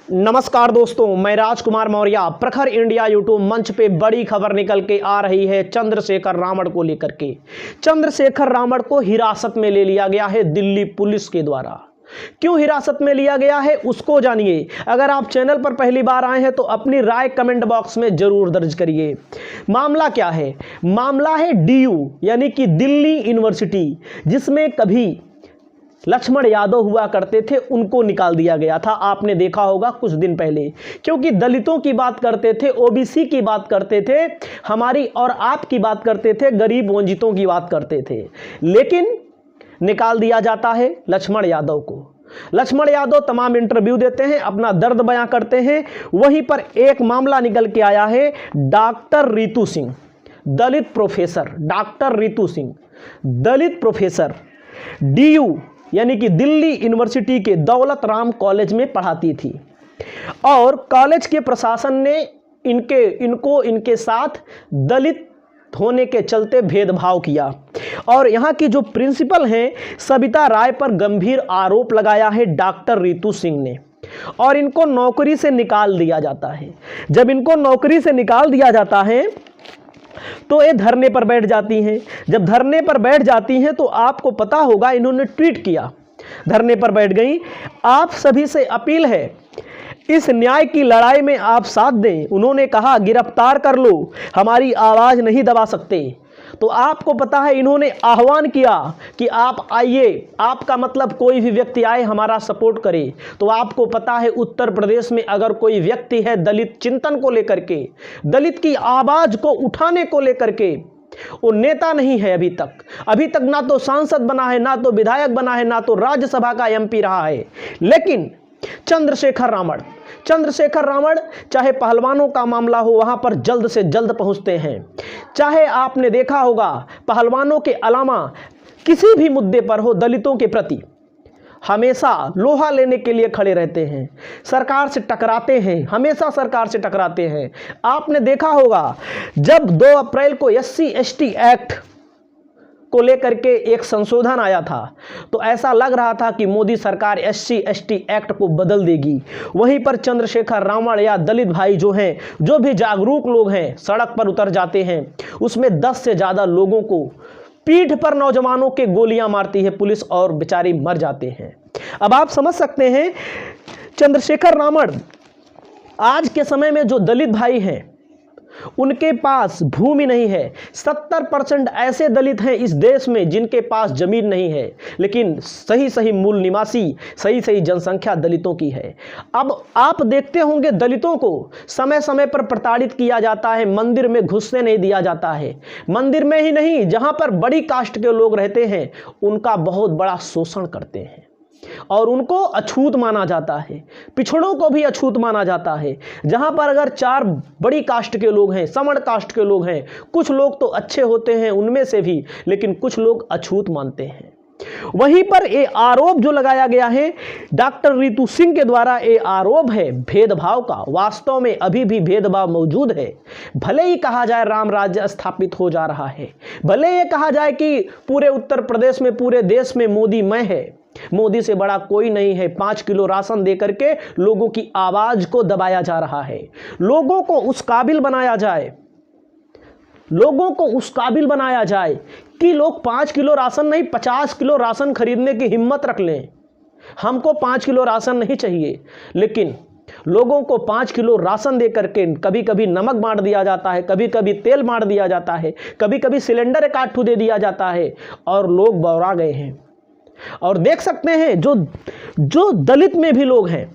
नमस्कार दोस्तों, मैं राजकुमार मौर्य। प्रखर इंडिया यूट्यूब मंच पे बड़ी खबर निकल के आ रही है चंद्रशेखर रावण को लेकर के। चंद्रशेखर रावण को हिरासत में ले लिया गया है दिल्ली पुलिस के द्वारा। क्यों हिरासत में लिया गया है उसको जानिए। अगर आप चैनल पर पहली बार आए हैं तो अपनी राय कमेंट बॉक्स में जरूर दर्ज करिए। मामला क्या है? मामला है डीयू यानी कि दिल्ली यूनिवर्सिटी, जिसमें कभी लक्ष्मण यादव हुआ करते थे, उनको निकाल दिया गया था। आपने देखा होगा कुछ दिन पहले, क्योंकि दलितों की बात करते थे, ओबीसी की बात करते थे, हमारी और आपकी बात करते थे, गरीब वंचितों की बात करते थे, लेकिन निकाल दिया जाता है लक्ष्मण यादव को। लक्ष्मण यादव तमाम इंटरव्यू देते हैं, अपना दर्द बयां करते हैं। वहीं पर एक मामला निकल के आया है। डॉक्टर रितु सिंह, दलित प्रोफेसर, डॉक्टर रितु सिंह दलित प्रोफेसर, डीयू यानी कि दिल्ली यूनिवर्सिटी के दौलत राम कॉलेज में पढ़ाती थी, और कॉलेज के प्रशासन ने इनके साथ दलित होने के चलते भेदभाव किया। और यहाँ की जो प्रिंसिपल हैं सविता राय पर गंभीर आरोप लगाया है डॉक्टर रितु सिंह ने, और इनको नौकरी से निकाल दिया जाता है। जब इनको नौकरी से निकाल दिया जाता है तो ये धरने पर बैठ जाती हैं। जब धरने पर बैठ जाती हैं तो आपको पता होगा, इन्होंने ट्वीट किया, धरने पर बैठ गई। आप सभी से अपील है, इस न्याय की लड़ाई में आप साथ दें। उन्होंने कहा, गिरफ्तार कर लो, हमारी आवाज नहीं दबा सकते। तो आपको पता है, इन्होंने आह्वान किया कि आप आइए, आपका मतलब कोई भी व्यक्ति आए, हमारा सपोर्ट करे। तो आपको पता है, उत्तर प्रदेश में अगर कोई व्यक्ति है दलित चिंतन को लेकर के, दलित की आवाज को उठाने को लेकर के, वो नेता नहीं है अभी तक ना तो सांसद बना है, ना तो विधायक बना है, ना तो राज्यसभा का एमपी रहा है। लेकिन चंद्रशेखर रावण चाहे पहलवानों का मामला हो, वहां पर जल्द से जल्द पहुंचते हैं। चाहे आपने देखा होगा, पहलवानों के अलावा किसी भी मुद्दे पर हो, दलितों के प्रति हमेशा लोहा लेने के लिए खड़े रहते हैं, सरकार से टकराते हैं, हमेशा सरकार से टकराते हैं। आपने देखा होगा, जब 2 अप्रैल को SC/ST एक्ट को लेकर के एक संशोधन आया था, तो ऐसा लग रहा था कि मोदी सरकार SC/ST एक्ट को बदल देगी। वहीं पर चंद्रशेखर रावण या दलित भाई जो हैं, जो भी जागरूक लोग हैं, सड़क पर उतर जाते हैं। उसमें 10 से ज़्यादा लोगों को पीठ पर नौजवानों के गोलियां मारती है पुलिस, और बेचारी मर जाते हैं। अब आप समझ सकते हैं, चंद्रशेखर रावण आज के समय में जो दलित भाई हैं, उनके पास भूमि नहीं है। 70% ऐसे दलित हैं इस देश में जिनके पास जमीन नहीं है, लेकिन सही मूल निवासी, सही जनसंख्या दलितों की है। अब आप देखते होंगे, दलितों को समय समय पर प्रताड़ित किया जाता है, मंदिर में घुसने नहीं दिया जाता है। मंदिर में ही नहीं, जहां पर बड़ी कास्ट के लोग रहते हैं, उनका बहुत बड़ा शोषण करते हैं, और उनको अछूत माना जाता है। पिछड़ों को भी अछूत माना जाता है। जहां पर अगर 4 बड़ी कास्ट के लोग हैं, समण कास्ट के लोग हैं, कुछ लोग तो अच्छे होते हैं उनमें से भी, लेकिन कुछ लोग अछूत मानते हैं। वहीं पर ये आरोप जो लगाया गया है डॉक्टर रितु सिंह के द्वारा, ये आरोप है भेदभाव का। वास्तव में अभी भी भेदभाव मौजूद है। भले ही कहा जाए राम राज्य स्थापित हो जा रहा है, भले ये कहा जाए कि पूरे उत्तर प्रदेश में, पूरे देश में मोदी मैं है, मोदी से बड़ा कोई नहीं है। 5 किलो राशन देकर के लोगों की आवाज को दबाया जा रहा है। लोगों को उस काबिल बनाया जाए, कि लोग 5 किलो राशन नहीं, 50 किलो राशन खरीदने की हिम्मत रख लें। हमको 5 किलो राशन नहीं चाहिए, लेकिन लोगों को 5 किलो राशन दे करके कभी कभी नमक बांट दिया जाता है, कभी कभी तेल बांट दिया जाता है, कभी कभी सिलेंडर एक आठ दे दिया जाता है, और लोग बौरा गए हैं। और देख सकते हैं, जो दलित में भी लोग हैं,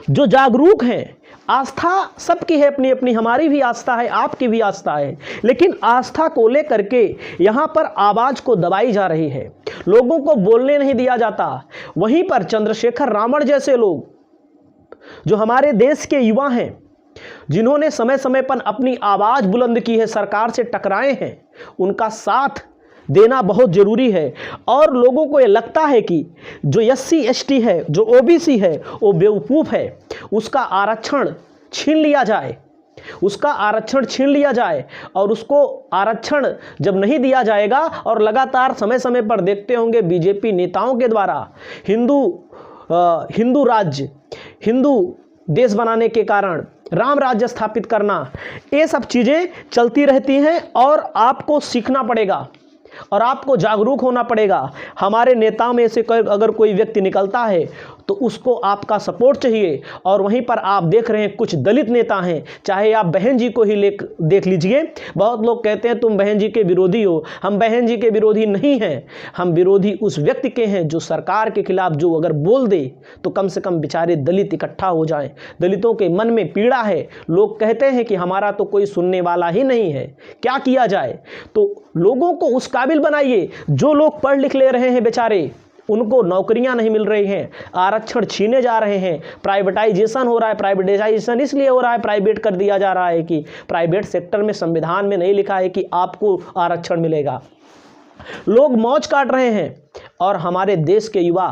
जो जागरूक हैं, आस्था सबकी है अपनी अपनी, हमारी भी आस्था है, आपकी भी आस्था है, लेकिन आस्था को लेकर के यहां पर आवाज को दबाई जा रही है, लोगों को बोलने नहीं दिया जाता। वहीं पर चंद्रशेखर रावण जैसे लोग, जो हमारे देश के युवा हैं, जिन्होंने समय समय पर अपनी आवाज बुलंद की है, सरकार से टकराए हैं, उनका साथ देना बहुत जरूरी है। और लोगों को ये लगता है कि जो SC/ST है, जो OBC है, वो बेवकूफ़ है, उसका आरक्षण छीन लिया जाए, और उसको आरक्षण जब नहीं दिया जाएगा, और लगातार समय समय पर देखते होंगे बीजेपी नेताओं के द्वारा हिंदू देश बनाने के कारण, राम राज्य स्थापित करना, ये सब चीज़ें चलती रहती हैं और आपको सीखना पड़ेगा और आपको जागरूक होना पड़ेगा। हमारे नेताओं में से अगर कोई व्यक्ति निकलता है तो उसको आपका सपोर्ट चाहिए। और वहीं पर आप देख रहे हैं कुछ दलित नेता हैं, चाहे आप बहन जी को ही देख लीजिए। बहुत लोग कहते हैं तुम बहन जी के विरोधी हो। हम बहन जी के विरोधी नहीं हैं, हम विरोधी उस व्यक्ति के हैं जो सरकार के खिलाफ जो अगर बोल दे तो कम से कम बेचारे दलित इकट्ठा हो जाएं। दलितों के मन में पीड़ा है, लोग कहते हैं कि हमारा तो कोई सुनने वाला ही नहीं है, क्या किया जाए। तो लोगों को उस काबिल बनाइए। जो लोग पढ़ लिख ले रहे हैं बेचारे, उनको नौकरियां नहीं मिल रही हैं, आरक्षण छीने जा रहे हैं, प्राइवेटाइजेशन हो रहा है। प्राइवेटाइजेशन इसलिए हो रहा है, प्राइवेट कर दिया जा रहा है कि प्राइवेट सेक्टर में संविधान में नहीं लिखा है कि आपको आरक्षण मिलेगा। लोग मौज काट रहे हैं और हमारे देश के युवा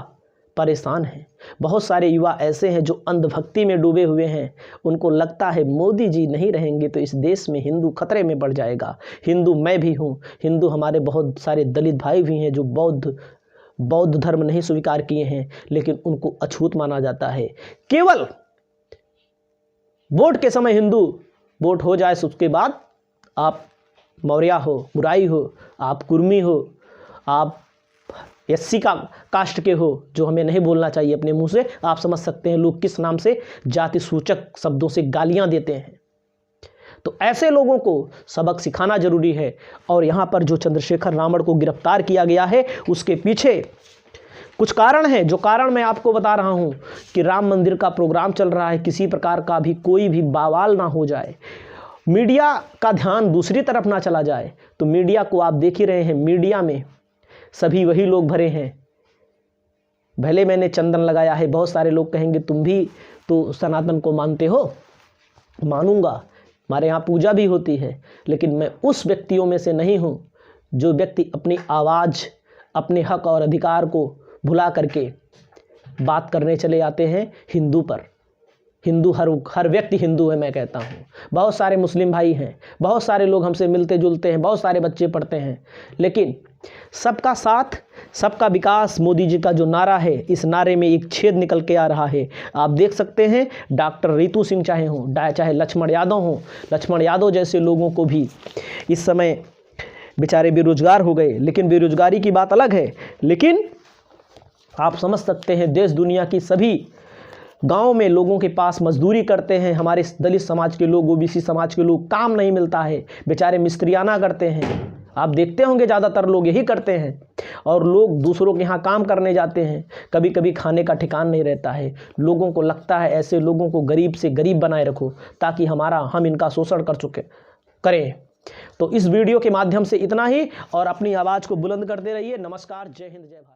परेशान हैं। बहुत सारे युवा ऐसे हैं जो अंधभक्ति में डूबे हुए हैं। उनको लगता है मोदी जी नहीं रहेंगे तो इस देश में हिंदू खतरे में पड़ जाएगा। हिंदू मैं भी हूँ, हिंदू हमारे बहुत सारे दलित भाई भी हैं जो बौद्ध धर्म नहीं स्वीकार किए हैं, लेकिन उनको अछूत माना जाता है। केवल वोट के समय हिंदू वोट हो जाए, उसके बाद आप मौर्य हो, बुराई हो, आप कुर्मी हो, आप एससी का कास्ट के हो, जो हमें नहीं बोलना चाहिए अपने मुंह से। आप समझ सकते हैं लोग किस नाम से जाति सूचक शब्दों से गालियां देते हैं। तो ऐसे लोगों को सबक सिखाना जरूरी है। और यहाँ पर जो चंद्रशेखर रावण को गिरफ्तार किया गया है उसके पीछे कुछ कारण हैं, जो कारण मैं आपको बता रहा हूँ कि राम मंदिर का प्रोग्राम चल रहा है, किसी प्रकार का भी कोई भी बवाल ना हो जाए, मीडिया का ध्यान दूसरी तरफ ना चला जाए। तो मीडिया को आप देख ही रहे हैं, मीडिया में सभी वही लोग भरे हैं। भले मैंने चंदन लगाया है, बहुत सारे लोग कहेंगे तुम भी तो सनातन को मानते हो। मानूंगा, हमारे यहाँ पूजा भी होती है, लेकिन मैं उस व्यक्तियों में से नहीं हूँ जो व्यक्ति अपनी आवाज़, अपने हक और अधिकार को भुला करके बात करने चले आते हैं हिंदू पर। हिंदू हर व्यक्ति हिंदू है मैं कहता हूँ। बहुत सारे मुस्लिम भाई हैं, बहुत सारे लोग हमसे मिलते जुलते हैं, बहुत सारे बच्चे पढ़ते हैं, लेकिन सबका साथ सबका विकास मोदी जी का जो नारा है, इस नारे में एक छेद निकल के आ रहा है। आप देख सकते हैं डॉक्टर रितु सिंह चाहे लक्ष्मण यादव हों, लक्ष्मण यादव जैसे लोगों को भी इस समय बेचारे बेरोजगार हो गए। लेकिन बेरोजगारी की बात अलग है, लेकिन आप समझ सकते हैं देश दुनिया की सभी गांव में लोगों के पास मजदूरी करते हैं। हमारे दलित समाज के लोग, ओबीसी समाज के लोग, काम नहीं मिलता है, बेचारे मिस्त्रियाना करते हैं। आप देखते होंगे ज़्यादातर लोग यही करते हैं। और लोग दूसरों के यहाँ काम करने जाते हैं, कभी कभी खाने का ठिकान नहीं रहता है। लोगों को लगता है ऐसे लोगों को गरीब से गरीब बनाए रखो ताकि हम इनका शोषण करें। तो इस वीडियो के माध्यम से इतना ही, और अपनी आवाज़ को बुलंद करते रहिए। नमस्कार, जय हिंद, जय भारत।